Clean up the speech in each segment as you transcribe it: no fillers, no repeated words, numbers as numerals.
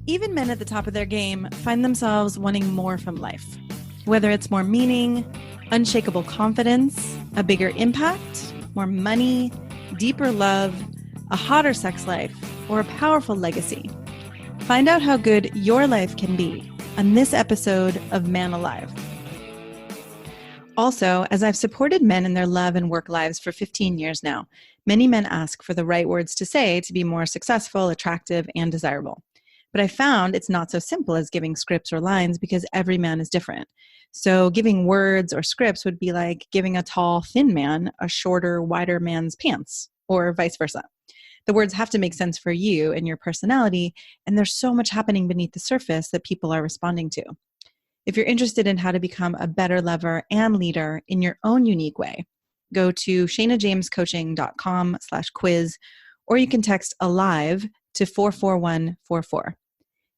Even men at the top of their game find themselves wanting more from life. Whether it's more meaning, unshakable confidence, a bigger impact, more money, deeper love, a hotter sex life, or a powerful legacy. Find out how good your life can be on this episode of Man Alive. Also, as I've supported men in their love and work lives for 15 years now, many men ask for the right words to say to be more successful, attractive, and desirable. But I found it's not so simple as giving scripts or lines because every man is different. So giving words or scripts would be like giving a tall, thin man a shorter, wider man's pants, or vice versa. The words have to make sense for you and your personality, and there's so much happening beneath the surface that people are responding to. If you're interested in how to become a better lover and leader in your own unique way, go to shanajamescoaching.com/quiz, or you can text ALIVE to 44144.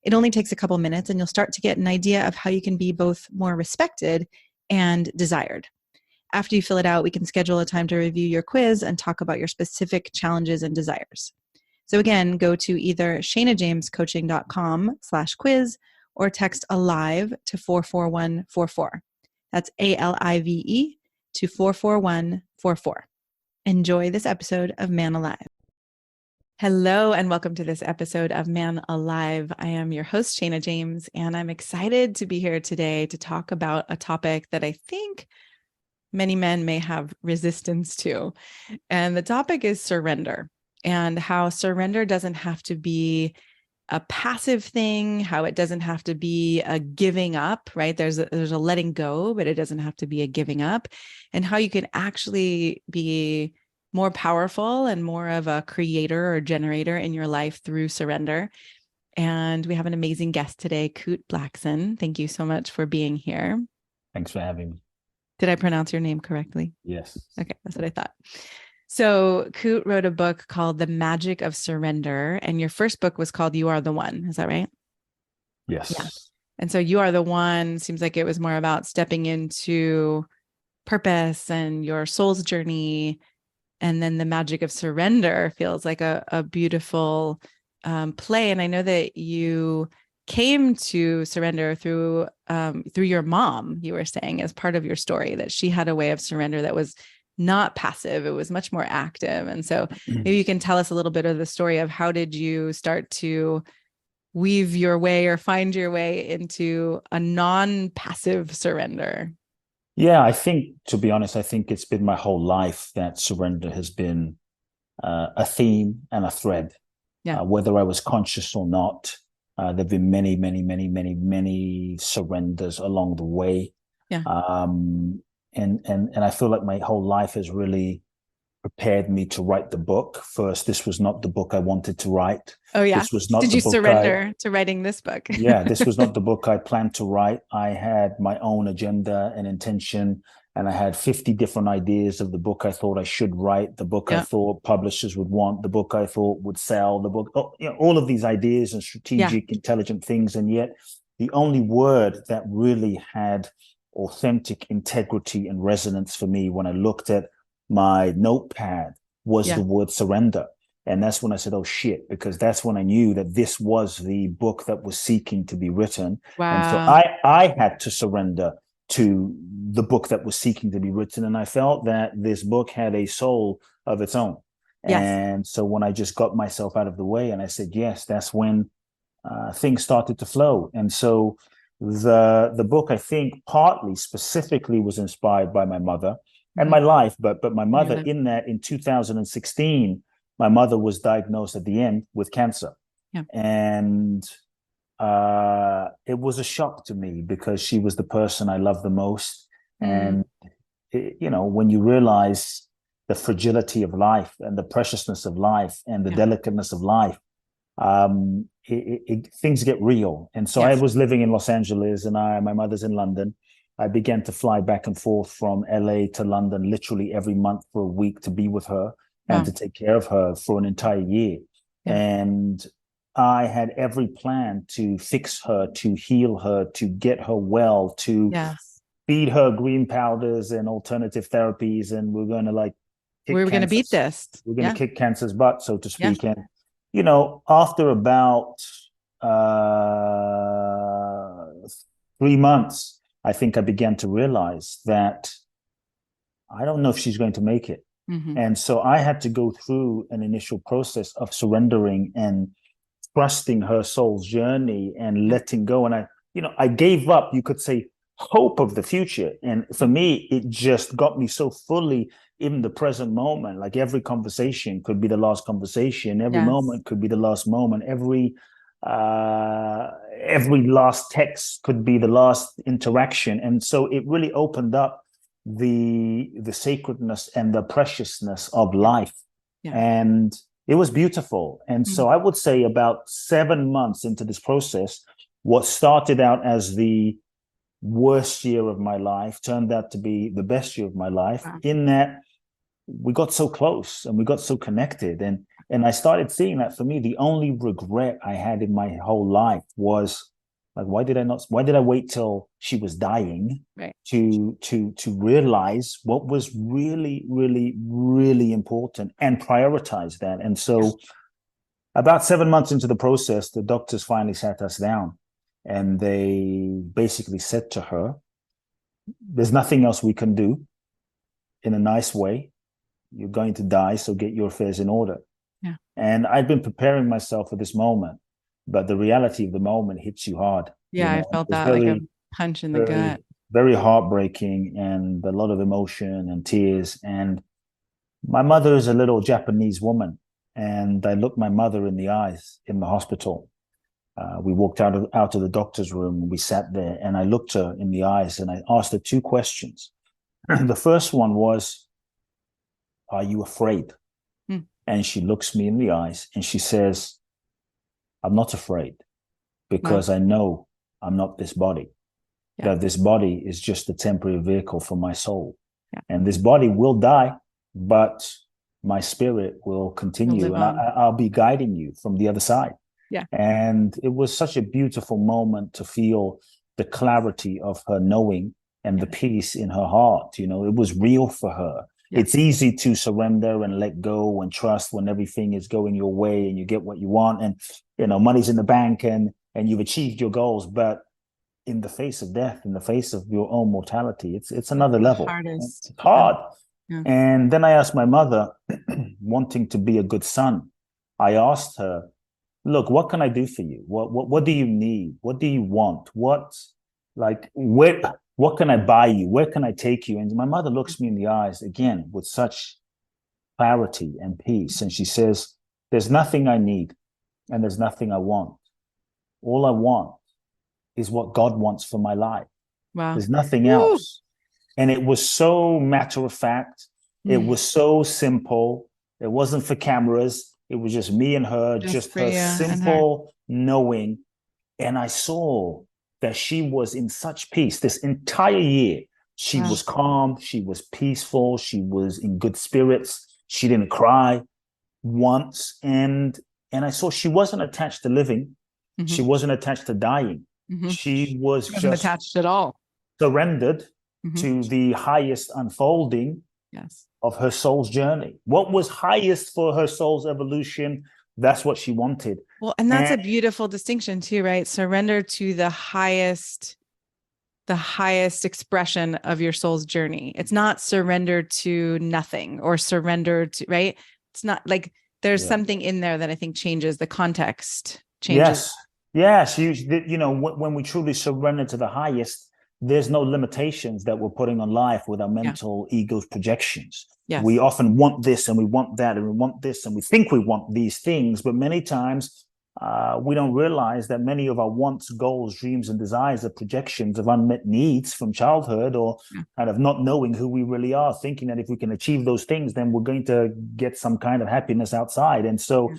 It only takes a couple minutes and you'll start to get an idea of how you can be both more respected and desired. After you fill it out, we can schedule a time to review your quiz and talk about your specific challenges and desires. So again, go to either shanajamescoaching.com/quiz or text ALIVE to 44144. That's ALIVE to 44144. Enjoy this episode of Man Alive. Hello, and welcome to this episode of Man Alive. I am your host, Shana James, and I'm excited to be here today to talk about a topic that I think many men may have resistance to. And the topic is surrender, and how surrender doesn't have to be a passive thing, how it doesn't have to be a giving up, right? There's a letting go, but it doesn't have to be a giving up, and how you can actually be more powerful and more of a creator or generator in your life through surrender. And we have an amazing guest today, Kute Blackson. Thank you so much for being here. Thanks for having me. Did I pronounce your name correctly? Yes. Okay, that's what I thought. So Kute wrote a book called The Magic of Surrender, and your first book was called You Are the One. Is that right? Yes. Yeah. And so You Are the One seems like it was more about stepping into purpose and your soul's journey. And then The Magic of Surrender feels like a beautiful play. And I know that you came to surrender through your mom. You were saying as part of your story that she had a way of surrender that was not passive. It was much more active. And so maybe you can tell us a little bit of the story of how did you start to weave your way or find your way into a non-passive surrender? Yeah, I think, to be honest, I think it's been my whole life that surrender has been a theme and a thread. Yeah. Whether I was conscious or not, there have been many, many, many, many, many surrenders along the way. Yeah. And I feel like my whole life has really prepared me to write the book. First, this was not the book I wanted to write. Oh, yeah. This was not Did the you book surrender to writing this book? Yeah, this was not the book I planned to write. I had my own agenda and intention, and I had 50 different ideas of the book I thought I should write, the book I thought publishers would want, the book I thought would sell, the book, all of these ideas and strategic, intelligent things. And yet the only word that really had authentic integrity and resonance for me when I looked at my notepad was the word surrender. And that's when I said, oh, shit, because that's when I knew that this was the book that was seeking to be written. Wow. And so I had to surrender to the book that was seeking to be written. And I felt that this book had a soul of its own. Yes. And so when I just got myself out of the way and I said, yes, that's when things started to flow. And so the book, I think, partly specifically was inspired by my mother and my life. But my mother, in that in 2016, my mother was diagnosed at the end with cancer. Yeah. And it was a shock to me because she was the person I loved the most. And, when you realize the fragility of life and the preciousness of life and the delicateness of life, things get real. And so I was living in Los Angeles and my mother's in London. I began to fly back and forth from LA to London literally every month for a week to be with her. And to take care of her for an entire year. Yeah. And I had every plan to fix her, to heal her, to get her well, to feed her green powders and alternative therapies. And we're going to we're going to beat this. We're going to kick cancer's butt, so to speak. And, after about 3 months, I think I began to realize that I don't know if she's going to make it. Mm-hmm. And so I had to go through an initial process of surrendering and trusting her soul's journey and letting go. And I gave up, you could say, hope of the future. And for me, it just got me so fully in the present moment. Like every conversation could be the last conversation. Every moment could be the last moment. Every last text could be the last interaction. And so it really opened up the sacredness and the preciousness of life. And it was beautiful. And so I would say about 7 months into this process, what started out as the worst year of my life turned out to be the best year of my life, in that we got so close and we got so connected. And I started seeing that for me, the only regret I had in my whole life was like, why did I wait till she was dying to realize what was really, really, really important and prioritize that? And so about 7 months into the process, the doctors finally sat us down and they basically said to her, there's nothing else we can do in a nice way. You're going to die, so get your affairs in order. Yeah. And I've been preparing myself for this moment, but the reality of the moment hits you hard. Yeah, I felt that like a punch in the gut. Very heartbreaking and a lot of emotion and tears. And my mother is a little Japanese woman. And I looked my mother in the eyes in the hospital. We walked out of the doctor's room and we sat there, and I looked her in the eyes and I asked her 2 questions. The first one was, are you afraid? And she looks me in the eyes and she says, I'm not afraid, because I know I'm not this body. That this body is just a temporary vehicle for my soul. And this body will die, but my spirit will continue, and I'll be guiding you from the other side. And it was such a beautiful moment to feel the clarity of her knowing and the peace in her heart. You know, it was real for her. It's easy to surrender and let go and trust when everything is going your way and you get what you want, and money's in the bank and you've achieved your goals. But in the face of death, in the face of your own mortality, it's another level. It's hard. And then I asked my mother, wanting to be a good son, I asked her, look, what can I do for you? What do you need? What do you want? What can I buy you? Where can I take you? And my mother looks me in the eyes again with such clarity and peace. And she says, there's nothing I need and there's nothing I want. All I want is what God wants for my life. There's nothing else. And it was so matter of fact. It was so simple. It wasn't for cameras. It was just me and her, just her simple knowing. And I saw that she was in such peace this entire year. She was calm. She was peaceful. She was in good spirits. She didn't cry once. And I saw she wasn't attached to living. She wasn't attached to dying. She was just attached at all. Surrendered to the highest unfolding of her soul's journey. What was highest for her soul's evolution, that's what she wanted. Well, and that's a beautiful distinction too, right? Surrender to the highest expression of your soul's journey. It's not surrender to nothing or surrender to, right? It's not like there's something in there that I think changes the context. Changes. Yes. When we truly surrender to the highest, there's no limitations that we're putting on life with our mental ego's projections. We often want this and we want that and we want this and we think we want these things, but many times we don't realize that many of our wants, goals, dreams, and desires are projections of unmet needs from childhood, or kind of not knowing who we really are, thinking that if we can achieve those things, then we're going to get some kind of happiness outside. And so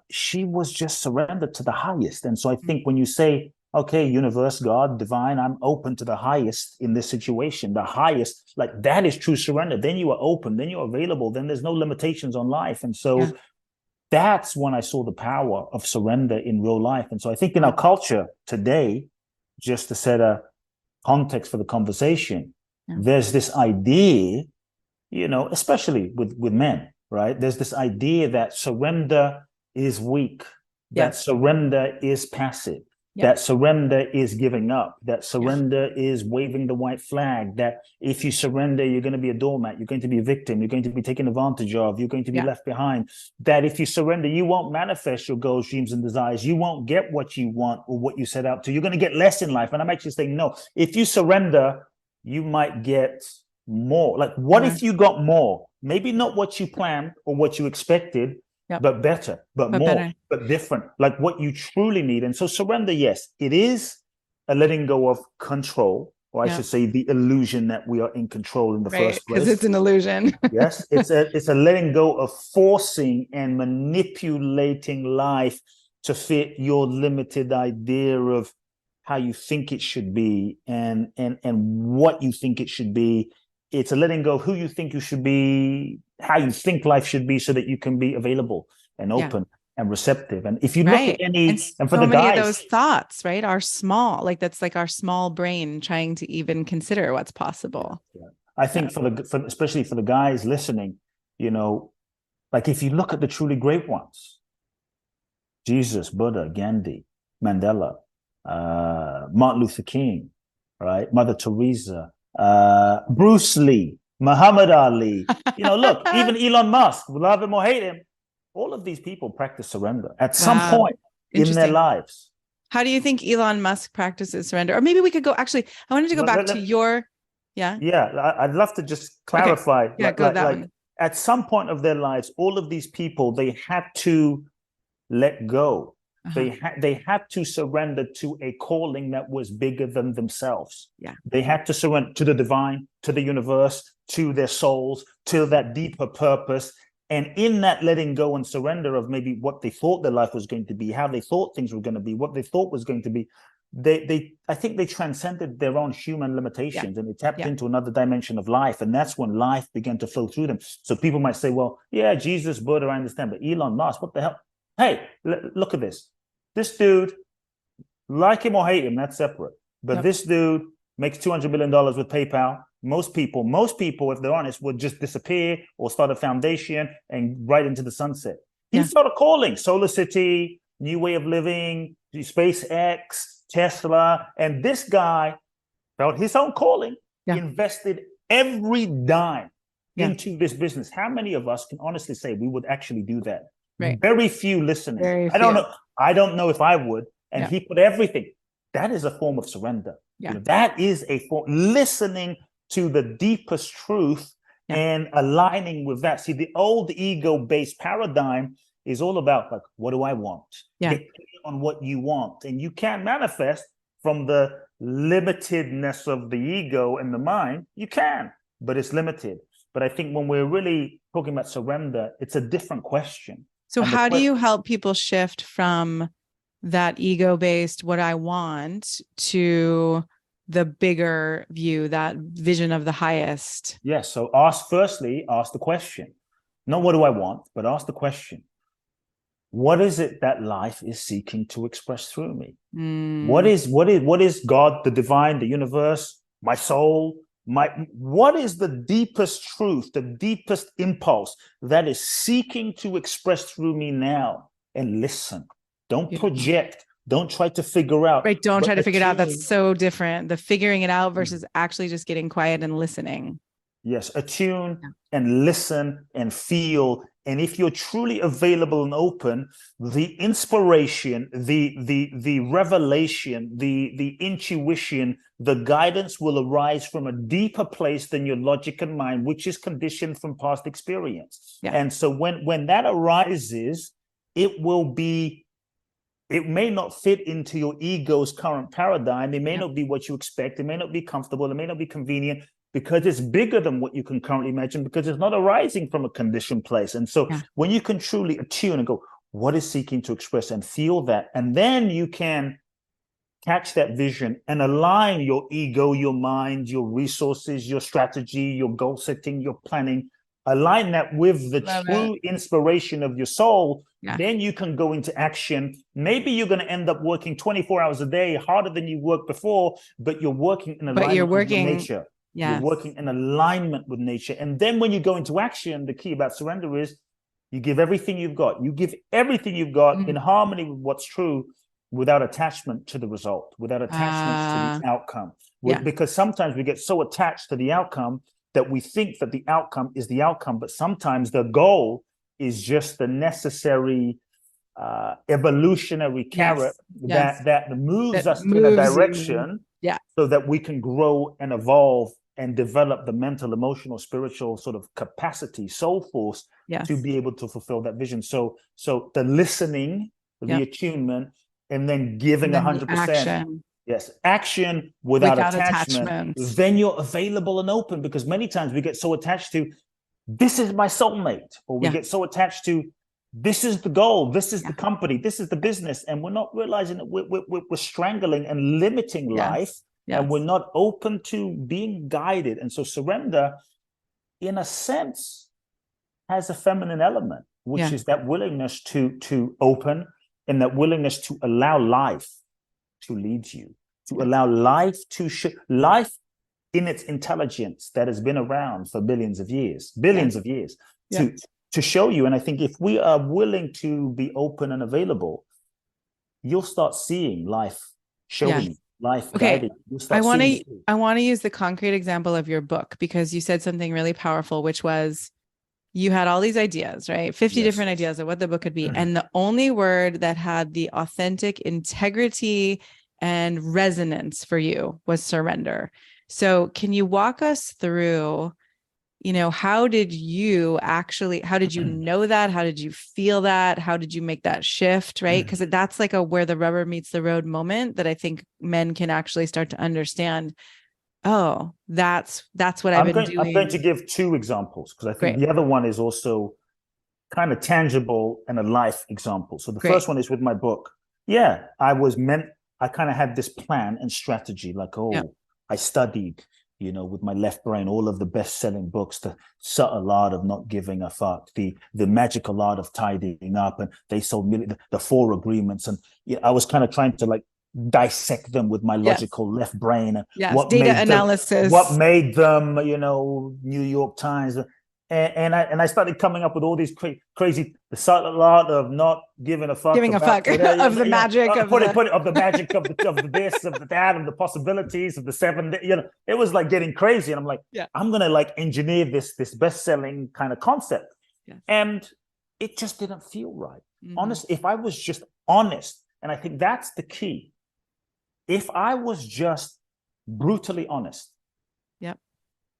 she was just surrendered to the highest. And so I think when you say, okay, universe, God, divine, I'm open to the highest in this situation, the highest, like that is true surrender. Then you are open, then you're available, then there's no limitations on life. And so that's when I saw the power of surrender in real life. And so I think in our culture today, just to set a context for the conversation, there's this idea, especially with men, right? There's this idea that surrender is weak, that surrender is passive, that surrender is giving up, that surrender is waving the white flag, that if you surrender, you're going to be a doormat, you're going to be a victim, you're going to be taken advantage of, you're going to be left behind, that if you surrender, you won't manifest your goals, dreams, and desires. You won't get what you want or what you set out to. You're going to get less in life. And I'm actually saying, no, if you surrender, you might get more. Like, what if you got more? Maybe not what you planned or what you expected, but better, but more, better, but different, like what you truly need. And so surrender, yes, it is a letting go of control, or I should say the illusion that we are in control in the first place. Because it's an illusion. Yes, it's a letting go of forcing and manipulating life to fit your limited idea of how you think it should be and what you think it should be. It's a letting go of who you think you should be, how you think life should be, so that you can be available and open and receptive. And if you look at any, and for so the many guys, of those thoughts, right, are small. Like that's like our small brain trying to even consider what's possible. I think for especially for the guys listening, you know, like if you look at the truly great ones, Jesus, Buddha, Gandhi, Mandela, Martin Luther King, right, Mother Teresa, Bruce Lee, Muhammad Ali, you know, look, even Elon Musk, love him or hate him, all of these people practice surrender at some point in their lives. How do you think Elon Musk practices surrender? Or maybe we could go, actually, I wanted to go back to your, I'd love to just clarify. Okay. Yeah, go that one. At some point of their lives, all of these people, they had to let go. They had to surrender to a calling that was bigger than themselves. They had to surrender to the divine, to the universe, to their souls, to that deeper purpose. And in that letting go and surrender of maybe what they thought their life was going to be, how they thought things were going to be, what they thought was going to be, I think they transcended their own human limitations and they tapped into another dimension of life. And that's when life began to flow through them. So people might say, well, yeah, Jesus, Buddha, I understand, but Elon Musk, what the hell? Hey, look at this. This dude, like him or hate him, that's separate. But this dude makes $200 million with PayPal. Most people, if they're honest, would just disappear or start a foundation and right into the sunset. He started calling Solar City, New Way of Living, SpaceX, Tesla. And this guy felt his own calling, invested every dime into this business. How many of us can honestly say we would actually do that? Right. Very few listening. I don't know if I would. And he put everything. That is a form of surrender. You know, that is a form, listening to the deepest truth and aligning with that. See, the old ego-based paradigm is all about like, what do I want? Get clear on what you want. And you can manifest from the limitedness of the ego and the mind. You can, but it's limited. But I think when we're really talking about surrender, it's a different question. So how do you help people shift from that ego-based, what I want, to the bigger view, that vision of the highest? Yes. So ask the question. Not what do I want, but ask the question. What is it that life is seeking to express through me? What is God, the divine, the universe, my soul? What is the deepest truth, the deepest impulse that is seeking to express through me now? And listen, don't project, don't try to figure out. Right, don't try to figure it out. That's so different. The figuring it out versus actually just getting quiet and listening. Yes, attune and listen and feel. And if you're truly available and open, the inspiration, the revelation, the intuition, the guidance will arise from a deeper place than your logic and mind, which is conditioned from past experience. And so when that arises, it may not fit into your ego's current paradigm. It may not be what you expect. It may not be comfortable. It may not be convenient, because it's bigger than what you can currently imagine, because it's not arising from a conditioned place. And so when you can truly attune and go, what is seeking to express, and feel that, and then you can catch that vision and align your ego, your mind, your resources, your strategy, your goal setting, your planning, align that with the true inspiration of your soul. Then you can go into action. Maybe you're going to end up working 24 hours a day, harder than you worked before, but you're working in alignment with nature. You're working in alignment with nature. And then when you go into action, the key about surrender is you give everything you've got. You give everything you've got in harmony with what's true. without attachment to the result, without attachment to the outcome. Because sometimes we get so attached to the outcome that we think that the outcome is the outcome, but sometimes the goal is just the necessary evolutionary carrot that moves us in a direction so that we can grow and evolve and develop the mental, emotional, spiritual sort of capacity, soul force to be able to fulfill that vision. So the listening, the attunement, and then giving 100%. Yes, action without attachment. Then you're available and open, because many times we get so attached to, this is my soulmate, or we get so attached to, this is the goal, this is the company, this is the business, and we're not realizing that we're strangling and limiting life, and we're not open to being guided. And so surrender, in a sense, has a feminine element, which is that willingness to open, and that willingness to allow life to lead you, to allow life to life in its intelligence that has been around for billions of years, to show you. And I think if we are willing to be open and available, you'll start seeing life showing you, life guiding. I want to use the concrete example of your book, because you said something really powerful, which was you had all these ideas, right? 50 different ideas of what the book could be. And the only word that had the authentic integrity and resonance for you was surrender. So can you walk us through, how did you know that? How did you feel that? How did you make that shift? Right. Because that's like where the rubber meets the road moment that I think men can actually start to understand. Oh, that's what I've been doing. I'm going to give two examples, because I think the other one is also kind of tangible and a life example. So the first one is with my book. I kind of had this plan and strategy, like, I studied, with my left brain, all of the best-selling books, the subtle art of not giving a fuck, the magical art of tidying up, and they sold the 4 agreements. And I was kind of trying to dissect them with my logical left brain. Data analysis. What made them, New York Times. And I started coming up with all these crazy, the subtle art of not giving a fuck. Of the magic of the magic of the this, of the that, of the possibilities of the 7. It was like getting crazy, and I'm like, I'm gonna engineer this best-selling kind of concept, and it just didn't feel right. Honest, if I was just honest, and I think that's the key. If I was just brutally honest,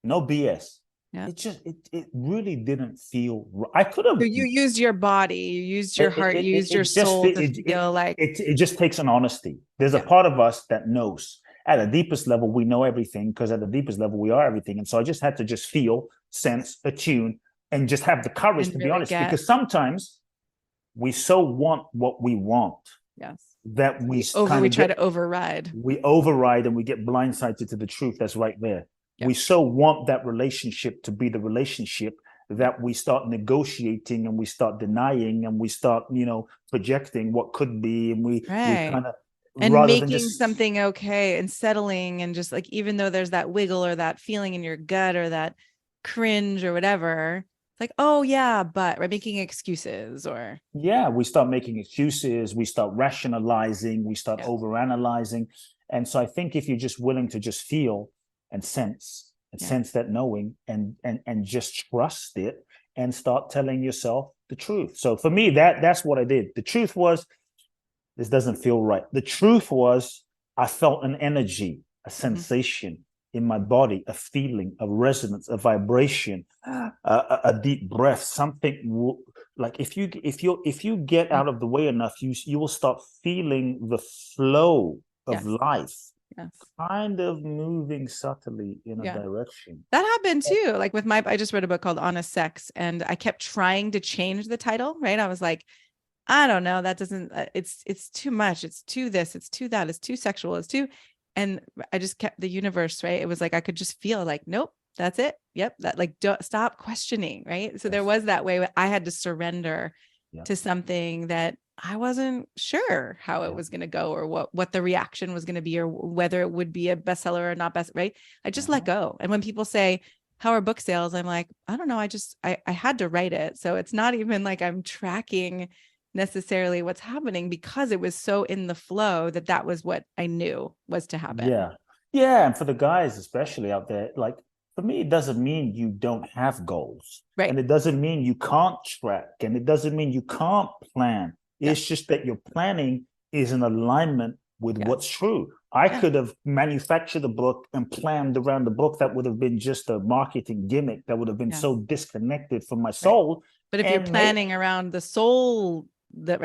no BS. It really didn't feel right. I could have. So you used your body, you used your heart, you used your soul to feel like. It just takes an honesty. There's a part of us that knows. At the deepest level, we know everything, because at the deepest level, we are everything. And so I just had to just feel, sense, attune, and just have the courage to be honest. Because sometimes we so want what we want. That we try to override. We override, and we get blindsided to the truth that's right there. We so want that relationship to be the relationship that we start negotiating, and we start denying, and we start, projecting what could be, and we kind of, and making something okay and settling, and just even though there's that wiggle or that feeling in your gut or that cringe or whatever, like, oh yeah, but we're making excuses, or we start making excuses, we start rationalizing, we start overanalyzing. And so I think if you're just willing to just feel and sense that knowing, and just trust it, and start telling yourself the truth. So for me, that's what I did. The truth was, this doesn't feel right. The truth was, I felt an energy, a sensation in my body, a feeling, a resonance, a vibration, a deep breath, something like if you get out of the way enough, you will start feeling the flow of life. Kind of moving subtly in a direction. That happened too. Like with I just read a book called Honest Sex, and I kept trying to change the title, right? I was like, I don't know, that doesn't, it's too much. It's too this, it's too that, it's too sexual, it's too, and I just kept the universe, right? It was like, I could just feel like, nope, that's it. Yep. That don't stop questioning. Right. So there was that way I had to surrender to something that I wasn't sure how it was going to go, or what the reaction was going to be, or whether it would be a bestseller or not right. I just let go. And when people say, how are book sales? I'm like, I don't know. I had to write it. So it's not even like I'm tracking necessarily what's happening, because it was so in the flow that was what I knew was to happen. Yeah. And for the guys, especially out there, like for me, it doesn't mean you don't have goals. Right. And it doesn't mean you can't track. And it doesn't mean you can't plan. It's just that your planning is in alignment with what's true. I could have manufactured a book and planned around the book that would have been just a marketing gimmick that would have been so disconnected from my soul. But if you're planning around the soul, that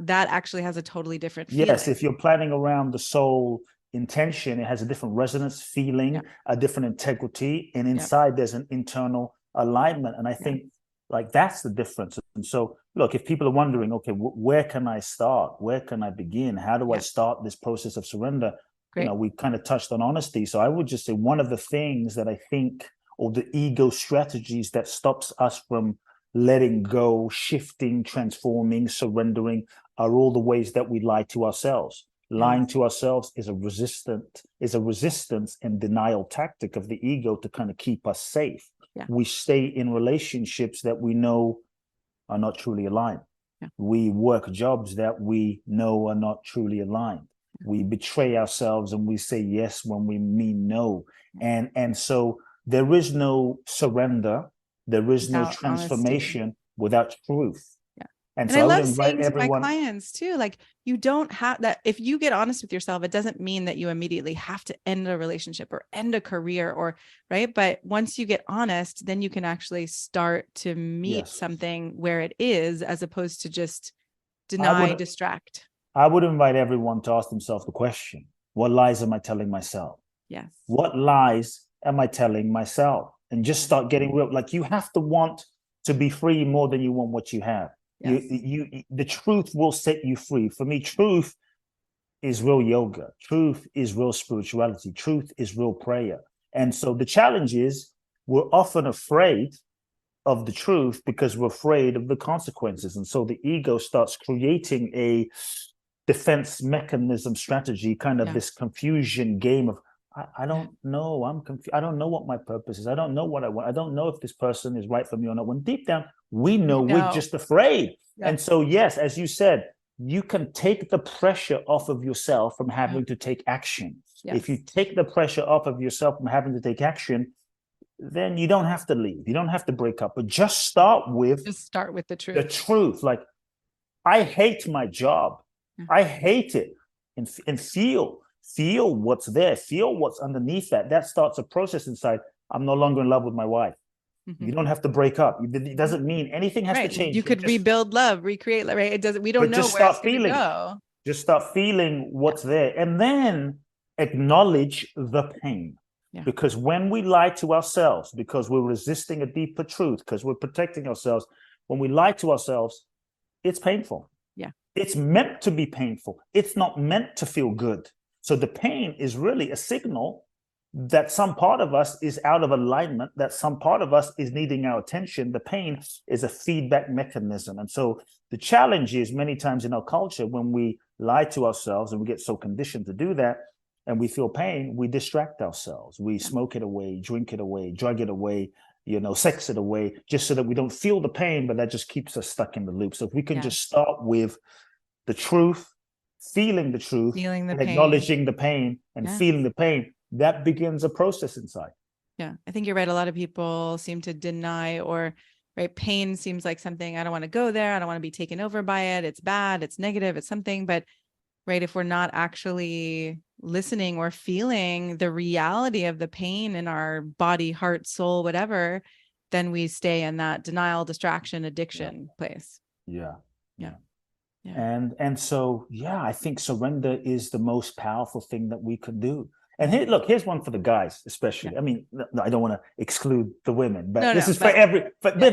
actually has a totally different feeling. Yes, if you're planning around the soul intention, it has a different resonance, feeling, a different integrity, and inside there's an internal alignment. And I think like that's the difference. And so, look, if people are wondering, okay, where can I start? Where can I begin? How do I start this process of surrender? Great. You know, we kind of touched on honesty. So I would just say one of the things that I think, or the ego strategies that stops us from letting go, shifting, transforming, surrendering, are all the ways that we lie to ourselves. Lying to ourselves is a resistance and denial tactic of the ego to kind of keep us safe. We stay in relationships that we know are not truly aligned. We work jobs that we know are not truly aligned. We betray ourselves and we say yes when we mean no. And so there is no surrender. There is no transformation without truth. And so I love saying to my clients too, like, you don't have that. If you get honest with yourself, it doesn't mean that you immediately have to end a relationship or end a career or right. But once you get honest, then you can actually start to meet something where it is, as opposed to just deny, distract. I would invite everyone to ask themselves the question: what lies am I telling myself? Yes. What lies am I telling myself? And just start getting real. Like, you have to want to be free more than you want what you have. Yes. The truth will set you free. For me, truth is real yoga. Truth is real spirituality. Truth is real prayer. And so the challenge is, we're often afraid of the truth because we're afraid of the consequences. And so the ego starts creating a defense mechanism strategy, kind of this confusion game of, I don't know. I'm confused. I don't know what my purpose is. I don't know what I want. I don't know if this person is right for me or not. When deep down, we know we're just afraid. And so, yes, as you said, you can take the pressure off of yourself from having to take action. If you take the pressure off of yourself from having to take action, then you don't have to leave. You don't have to break up, but just start with the truth. The truth. Like, I hate my job. I hate it. And feel what's there, feel what's underneath that. That starts a process inside. I'm no longer in love with my wife. You don't have to break up. It doesn't mean anything has to change. You could rebuild love, recreate love, right? It doesn't, we don't know where it's going to go. Just start feeling what's there, and then acknowledge the pain. Because when we lie to ourselves, because we're resisting a deeper truth, because we're protecting ourselves, when we lie to ourselves, it's painful. It's meant to be painful. It's not meant to feel good. So the pain is really a signal that some part of us is out of alignment, that some part of us is needing our attention. The pain is a feedback mechanism. And so the challenge is, many times in our culture, when we lie to ourselves and we get so conditioned to do that, and we feel pain, we distract ourselves. We smoke it away, drink it away, drug it away, sex it away, just so that we don't feel the pain, but that just keeps us stuck in the loop. So if we can just start with the truth, feeling the truth, and acknowledging the pain and feeling the pain, that begins a process inside. Yeah, I think you're right. A lot of people seem to deny, or pain seems like something, I don't want to go there. I don't want to be taken over by it. It's bad. It's negative. It's something. But if we're not actually listening or feeling the reality of the pain in our body, heart, soul, whatever, then we stay in that denial, distraction, addiction place. Yeah. And so, I think surrender is the most powerful thing that we could do. And here's one for the guys, especially. I mean, I don't want to exclude the women, but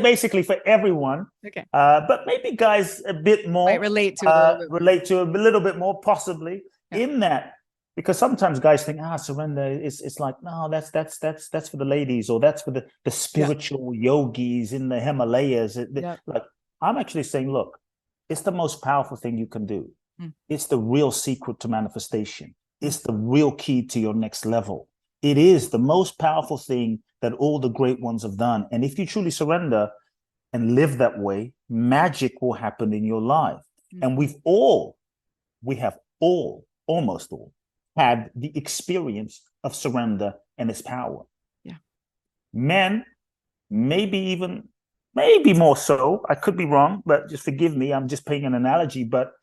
basically for everyone. Okay. But maybe guys a bit more relate to a little bit more, possibly in that, because sometimes guys think, surrender it's like, no, that's for the ladies, or that's for the spiritual yogis in the Himalayas. Like, I'm actually saying, look, it's the most powerful thing you can do. It's the real secret to manifestation. It's the real key to your next level. It is the most powerful thing that all the great ones have done. And if you truly surrender and live that way, magic will happen in your life. And we have all, almost all, had the experience of surrender and its power. Yeah. Men, maybe more so. I could be wrong, but just forgive me. I'm just paying an analogy, but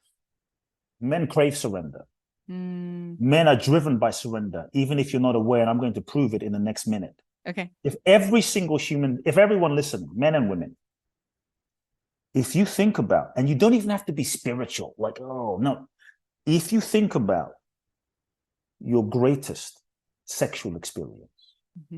men crave surrender. Men are driven by surrender, even if you're not aware, and I'm going to prove it in the next minute. Okay. If everyone listening, men and women, if you think about, and you don't even have to be spiritual, like, oh, no. If you think about your greatest sexual experience,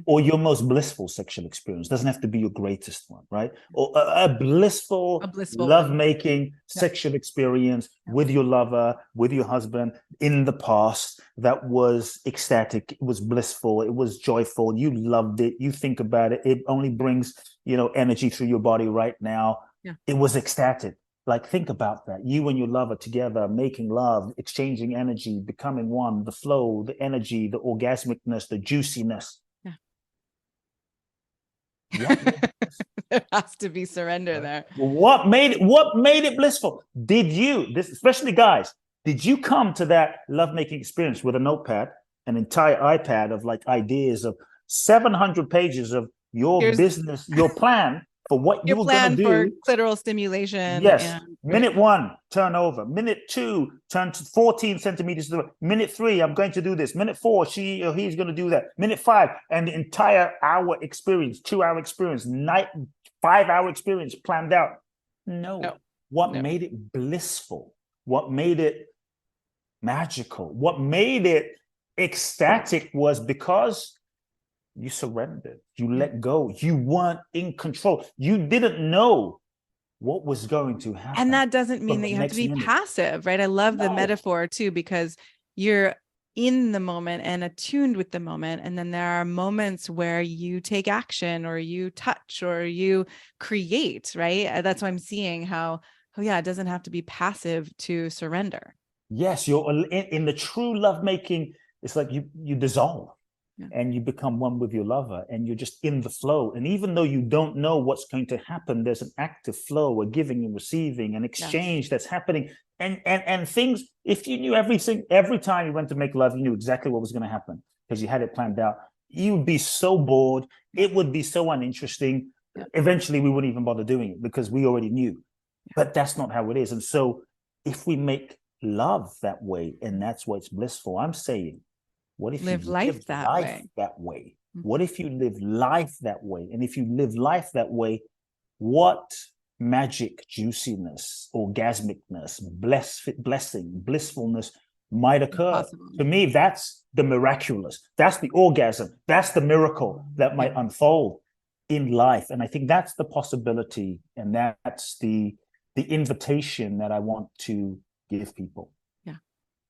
or your most blissful sexual experience, doesn't have to be your greatest one, right? Or a blissful lovemaking sexual experience with your lover, with your husband in the past that was ecstatic, it was blissful, it was joyful, you loved it, you think about it, it only brings, energy through your body right now. Yeah. It was ecstatic. Like, think about that. You and your lover together, making love, exchanging energy, becoming one, the flow, the energy, the orgasmicness, the juiciness. There has to be surrender there. What made it blissful? Especially guys, did you come to that lovemaking experience with a notepad, an entire iPad of like ideas of 700 pages of your business, your plan for what you were going to do? For clitoral stimulation. Yes. Minute 1, turn over. Minute 2, turn to 14 centimeters. Minute 3, I'm going to do this. Minute 4, she or he's going to do that. Minute 5, and the entire hour experience, 2-hour experience, 5-hour experience planned out. No. What made it blissful? What made it magical? What made it ecstatic was because you surrendered. You let go. You weren't in control. You didn't know what was going to happen. And that doesn't mean that you have to be passive, right? I love the metaphor too, because you're in the moment and attuned with the moment. And then there are moments where you take action or you touch or you create, right? That's why I'm seeing how, it doesn't have to be passive to surrender. Yes, you're in the true lovemaking. It's like you dissolve. Yeah. And you become one with your lover and you're just in the flow. And even though you don't know what's going to happen, there's an active flow, a giving and receiving, an exchange that's happening. And things, if you knew everything, every time you went to make love, you knew exactly what was going to happen because you had it planned out. You would be so bored. It would be so uninteresting. Yeah. Eventually, we wouldn't even bother doing it because we already knew. Yeah. But that's not how it is. And so if we make love that way, and that's what's blissful, I'm saying, what if live you life that way? What if you live life that way? And if you live life that way, what magic, juiciness, orgasmicness, blessing, blissfulness might occur? To me, that's the miraculous. That's the orgasm. That's the miracle that might unfold in life. And I think that's the possibility. And that's the invitation that I want to give people.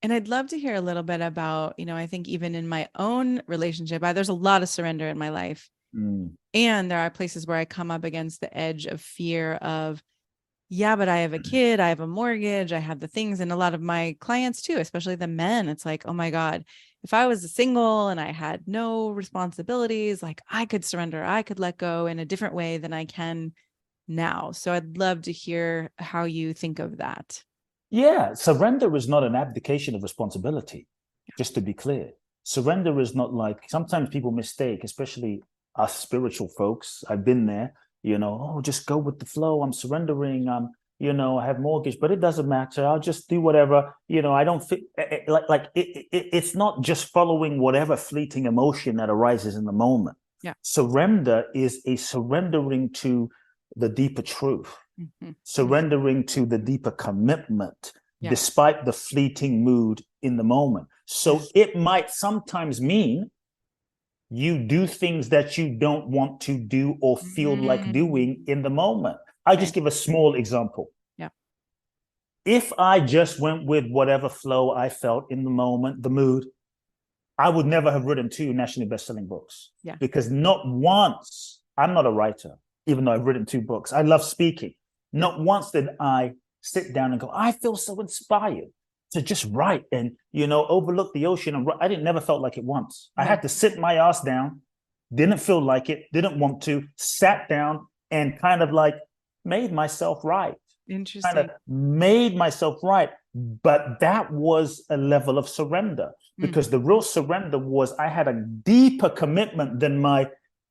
And I'd love to hear a little bit about, I think even in my own relationship, there's a lot of surrender in my life. And there are places where I come up against the edge of fear of, but I have a kid, I have a mortgage, I have the things. And a lot of my clients too, especially the men, it's like, oh my God, if I was single and I had no responsibilities, like I could surrender, I could let go in a different way than I can now. So I'd love to hear how you think of that. Yeah, surrender is not an abdication of responsibility, just to be clear. Surrender is not like, sometimes people mistake, especially us spiritual folks. I've been there, just go with the flow. I'm surrendering. I have mortgage, but it doesn't matter. I'll just do whatever, I don't fit. It's not just following whatever fleeting emotion that arises in the moment. Yeah. Surrender is a surrendering to the deeper truth. Surrendering to the deeper commitment, despite the fleeting mood in the moment. So it might sometimes mean you do things that you don't want to do or feel like doing in the moment. I'll just give a small example. Yeah. If I just went with whatever flow I felt in the moment, the mood, I would never have written 2 nationally best-selling books. Yeah. Because not once, I'm not a writer, even though I've written 2 books. I love speaking. Not once did I sit down and go, I feel so inspired to just write and, overlook the ocean. And I never felt like it once. I had to sit my ass down, didn't feel like it, didn't want to, sat down and kind of like made myself write. Interesting. of made myself right. But that was a level of surrender, because the real surrender was I had a deeper commitment than my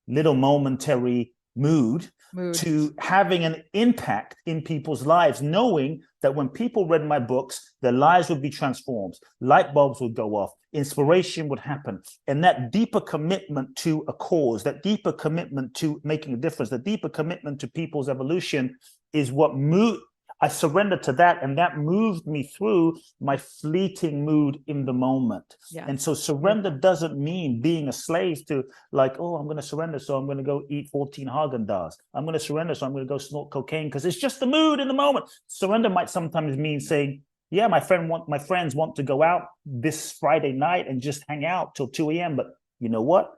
little momentary mood to having an impact in people's lives, knowing that when people read my books, their lives would be transformed, light bulbs would go off, inspiration would happen. And that deeper commitment to a cause, that deeper commitment to making a difference, the deeper commitment to people's evolution is what moved. I surrendered to that, and that moved me through my fleeting mood in the moment. Yeah. And so surrender doesn't mean being a slave to, like, oh, I'm going to surrender, so I'm going to go eat 14 Haagen-Dazs. I'm going to surrender, so I'm going to go snort cocaine because it's just the mood in the moment. Surrender might sometimes mean saying, yeah, my friends want to go out this Friday night and just hang out till 2 a.m. But you know what?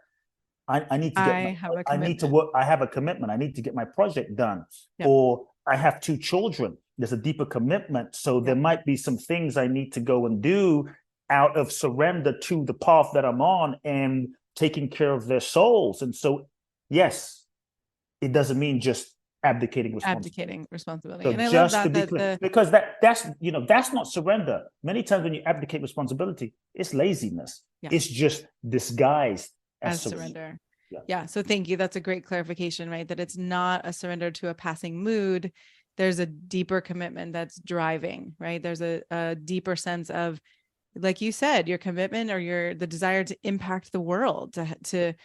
I need to I need to work. I have a commitment. I need to get my project done. Yep. Or I have 2 children. There's a deeper commitment. So there might be some things I need to go and do out of surrender to the path that I'm on and taking care of their souls. And so, yes, it doesn't mean just abdicating responsibility. So and I love that, to be clear, because that's not surrender. Many times when you abdicate responsibility, it's laziness. Yeah. It's just disguised as surrender. Yeah. So thank you. That's a great clarification, right? That it's not a surrender to a passing mood. There's a deeper commitment that's driving, right? There's a deeper sense of, like you said, your commitment or the desire to impact the world, to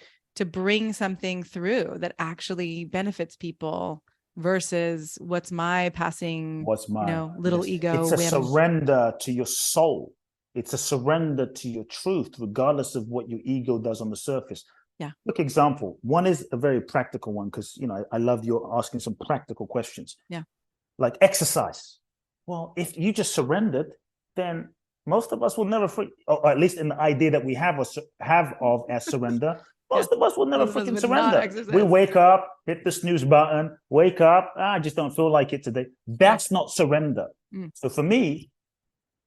bring something through that actually benefits people versus what's my little ego. It's a surrender to your soul. It's a surrender to your truth, regardless of what your ego does on the surface. Yeah. Look, example. One is a very practical one, because I love you asking some practical questions. Yeah. Like exercise. Well, if you just surrendered, then most of us will never or at least in the idea that we have of as surrender, most of us will never freaking surrender. We wake up, hit the snooze button, wake up, I just don't feel like it today. That's not surrender. So for me,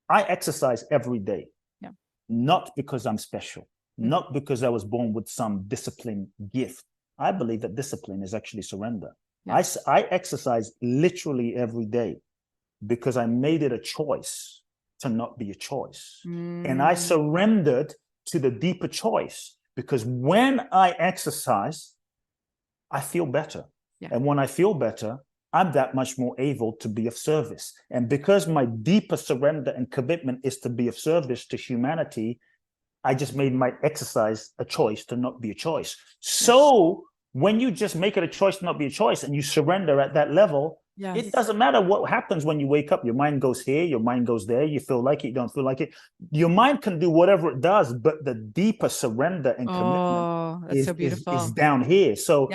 I exercise every day. Yeah. Not because I'm special, not because I was born with some discipline gift. I believe that discipline is actually surrender. Yeah. I exercise literally every day because I made it a choice to not be a choice. And I surrendered to the deeper choice, because when I exercise, I feel better. Yeah. And when I feel better, I'm that much more able to be of service. And because my deeper surrender and commitment is to be of service to humanity, I just made my exercise a choice to not be a choice. So when you just make it a choice to not be a choice and you surrender at that level, it doesn't matter what happens when you wake up. Your mind goes here, your mind goes there. You feel like it, you don't feel like it. Your mind can do whatever it does, but the deeper surrender and commitment is down here. So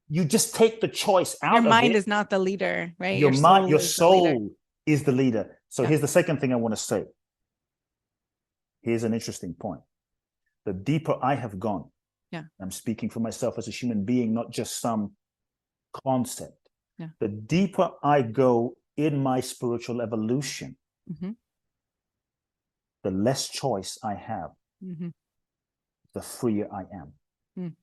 you just take the choice out of it. Your mind is not the leader, right? Your soul is the leader. So here's the second thing I want to say. Here's an interesting point. The deeper I have gone, I'm speaking for myself as a human being, not just some concept. Yeah. The deeper I go in my spiritual evolution, the less choice I have, the freer I am.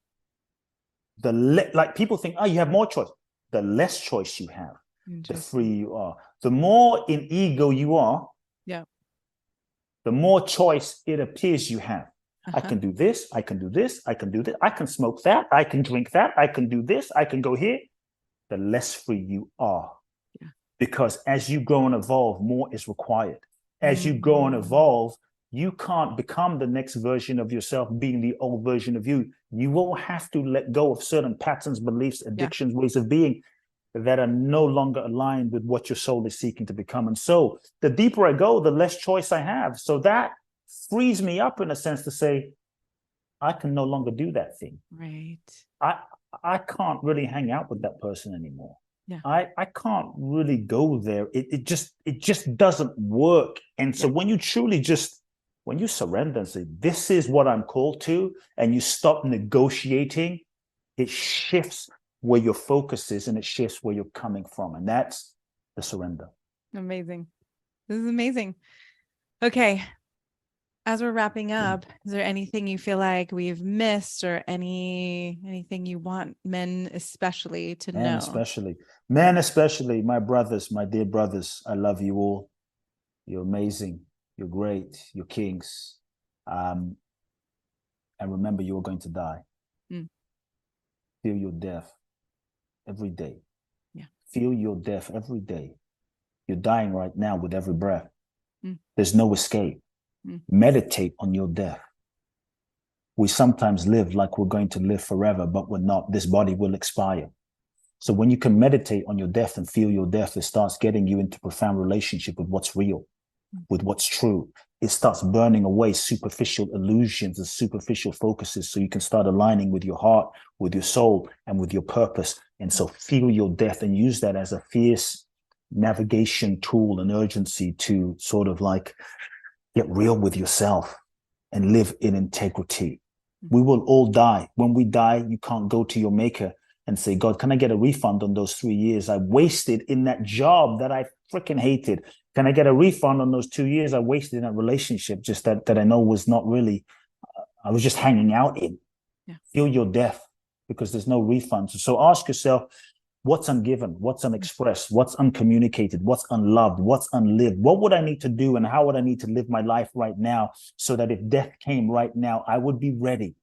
Like people think, oh, you have more choice. The less choice you have, the freer you are. The more in ego you are, the more choice it appears you have. I can do this, I can do this, I can do this, I can smoke that, I can drink that, I can do this, I can go here. The less free you are. Yeah. Because as you grow and evolve, more is required. As you grow and evolve, you can't become the next version of yourself being the old version of you. You will have to let go of certain patterns, beliefs, addictions, ways of being that are no longer aligned with what your soul is seeking to become. And so the deeper I go, the less choice I have. So that frees me up in a sense to say, I can no longer do that thing. Right. I can't really hang out with that person anymore. Yeah. I can't really go there. It just doesn't work. And so when you truly when you surrender and say, this is what I'm called to, and you stop negotiating, it shifts where your focus is and it shifts where you're coming from. And that's the surrender. Amazing. This is amazing. Okay. As we're wrapping up, is there anything you feel like we've missed, or anything you want men especially to know? Men especially, my brothers, my dear brothers, I love you all. You're amazing. You're great. You're kings. And remember, you are going to die. Feel your death every day. Yeah. Feel your death every day. You're dying right now with every breath. There's no escape. Meditate on your death. We sometimes live like we're going to live forever, but we're not. This body will expire. So when you can meditate on your death and feel your death, it starts getting you into profound relationship with what's real, with what's true. It starts burning away superficial illusions and superficial focuses, so you can start aligning with your heart, with your soul, and with your purpose. And so feel your death and use that as a fierce navigation tool and urgency to sort of like get real with yourself and live in integrity. We will all die. When we die, you can't go to your maker and say, God, can I get a refund on those 3 years I wasted in that job that I freaking hated? Can I get a refund on those 2 years I wasted in that relationship, just that I know was not really, I was just hanging out in? Yeah. Feel your death, because there's no refund. So ask yourself, what's ungiven, what's unexpressed, what's uncommunicated, what's unloved, what's unlived? What would I need to do, and how would I need to live my life right now so that if death came right now, I would be ready?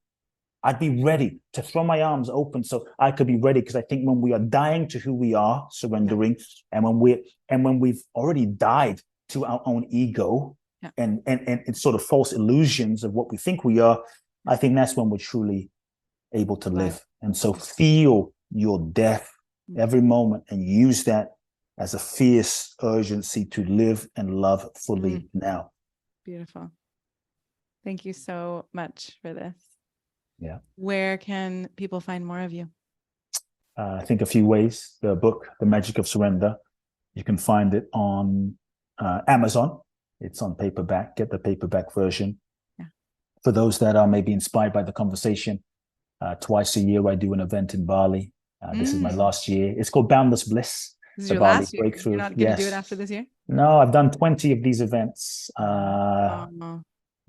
I'd be ready to throw my arms open so I could be ready. Because I think when we are dying to who we are, surrendering, and when we've already died to our own ego and it's sort of false illusions of what we think we are, I think that's when we're truly able to live. And so feel your death every moment and use that as a fierce urgency to live and love fully now. Beautiful. Thank you so much for this. Yeah. Where can people find more of you? I think a few ways. The book, The Magic of Surrender, you can find it on Amazon. It's on paperback. Get the paperback version. Yeah. For those that are maybe inspired by the conversation, twice a year I do an event in Bali. This is my last year. It's called Boundless Bliss. This is the your Bali last year. Breakthrough. You're not going to do it after this year? No, I've done 20 of these events.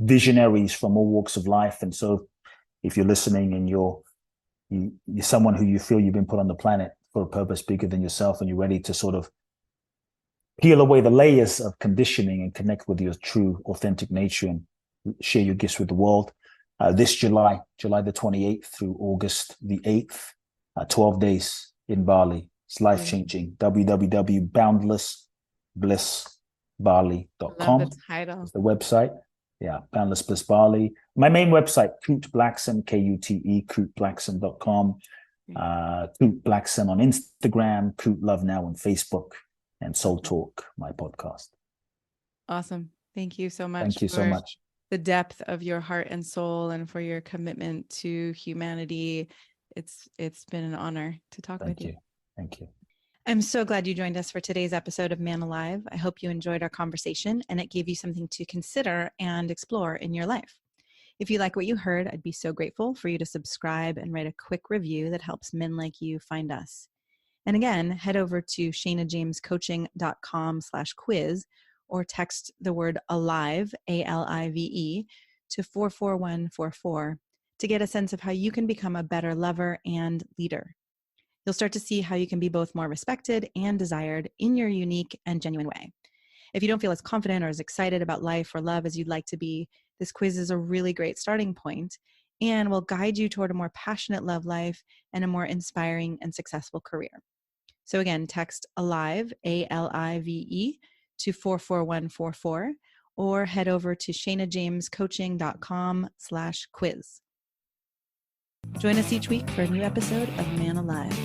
Visionaries from all walks of life. And so if you're listening and you're someone who you feel you've been put on the planet for a purpose bigger than yourself, and you're ready to sort of peel away the layers of conditioning and connect with your true, authentic nature and share your gifts with the world, this July the 28th through August the 8th, 12 days in Bali. It's life-changing. www.boundlessblissbali.com. Love the title. It's the website. Yeah, Boundless Bliss Bali. My main website, Kute Blackson, Kute, KuteBlackson.com. Kute Blackson on Instagram, Kute Love Now on Facebook, and Soul Talk, my podcast. Awesome. Thank you so much. Thank you so much. The depth of your heart and soul, and for your commitment to humanity. It's been an honor to talk with you. Thank you. I'm so glad you joined us for today's episode of Man Alive. I hope you enjoyed our conversation and it gave you something to consider and explore in your life. If you like what you heard, I'd be so grateful for you to subscribe and write a quick review that helps men like you find us. And again, head over to shanajamescoaching.com/quiz or text the word ALIVE, ALIVE, to 44144 to get a sense of how you can become a better lover and leader. You'll start to see how you can be both more respected and desired in your unique and genuine way. If you don't feel as confident or as excited about life or love as you'd like to be, this quiz is a really great starting point and will guide you toward a more passionate love life and a more inspiring and successful career. So again, text ALIVE, ALIVE, to 44144 or head over to shanajamescoaching.com/quiz. Join us each week for a new episode of Man Alive.